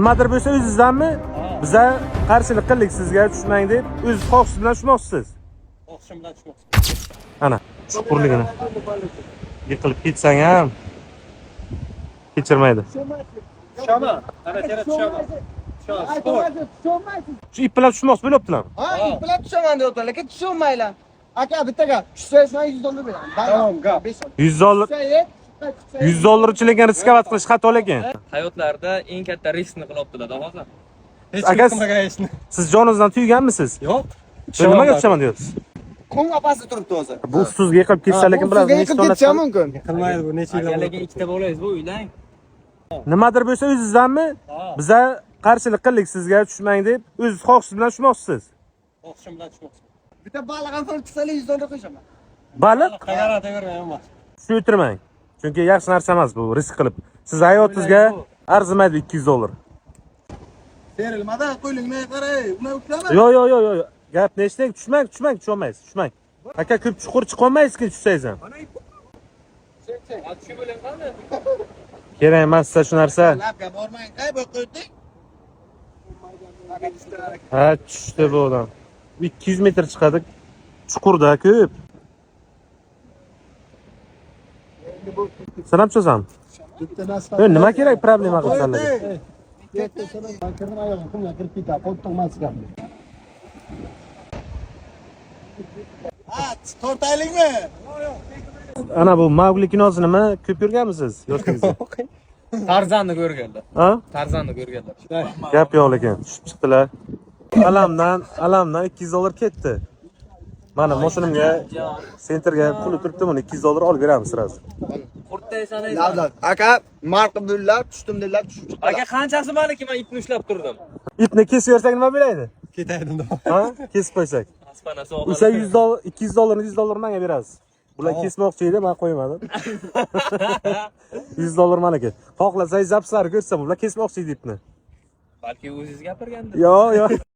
Nimadir bo'lsa o'zingizdanmi? Biza qarshilik qildik sizga tushmang deb. O'z xohishingiz bilan tushmoqchisiz. Xohishim bilan tushmoqchiman. Ana, chuqurligini. Yiqilib ketsang ham kechirmaydi. Tushaman. Ana tera tushaman. Shu ip bilan tushmoqchi bo'lyaptilarmi? Ha, ip bilan tushaman deyapman, lekin tushunmaylar. Aka, bittaga tushsangiz men $100 beraman. Tamam, gap. $100 $100 uchun lekin riskovat qilish xato lekin. Hayotlarida eng katta riskni qilyaptilar hozir. Hech Aka, kim qilmagan ishni. Siz joningizdan tuyganmisiz? Yo'q. Nimaga tushaman deyapsiz? Qum opasi turibdi o'zi. Bu ustizga yiqilib ketsa lekin bilan nechta ketsa mumkin. Qilmaydi bu necha yil. Akalarga ikkita bolangiz bu uylang. Nimadir bo'lsa o'zingizdanmi? Biza qarshilik qildik sizga tushmang deb. O'z xohishingiz bilan tushmoqchisiz. Xohishim bilan tushmoqchiman. Bitta baliq ham qilib chiqsanglar $100 qo'shaman. Baliq Qayerda emas. shu o'tirmang. Chunki yaxshi narsa emas bu, risk qilib. Siz hayotingizga arzimaydi $200. Berilmada qo'lingni qaray, uni uklama. Yo'q. Gap nechta? Tushmang, tusholmaysiz, tushmang. Aka ko'p chuqur chiqolmaysiz-ku tushsangiz ham. Shu bilan qani? Kerak emas sizga shu narsa. Labga bormang, qay bo'y qo'ydik? Ha, tushdi bu odam. 200 metr chiqadi. Chuqurda ko'p. Sanab cho'zam. Nima kerak problema qilsanlar? Ha, tortaylikmi? Ana bu Mowgli kinosini nima ko'p ko'rganmisiz yoshligingizda? Tarzanni ko'rganlar. Ha? Tarzanni ko'rganlar. Gap yo'q lekin tushib chiqdilar. Alamdan $200 ketdi. Mana mashinamga sentrga puli turibdi, buni $200 olib beramiz siz. Qurtday sanaysan. Aka, marqibullar, tushdim dedilar, tushib chiqdilar. Aka qanchasi maniki, men ipni ushlab turdim. Ipni kesib yorsak nima bo'laydi? Ketaydim. Ha? Kesib qo'ysak. Aspanasi O'sha $100, $200 menga berasiz. Bular kesmoqchi edi, men qo'ymadim. $100 meniki. Xohlasangiz zapislar ko'rsa, bular kesmoqchi edi ipni. balki o'zingiz gapirgandir. Yo'q.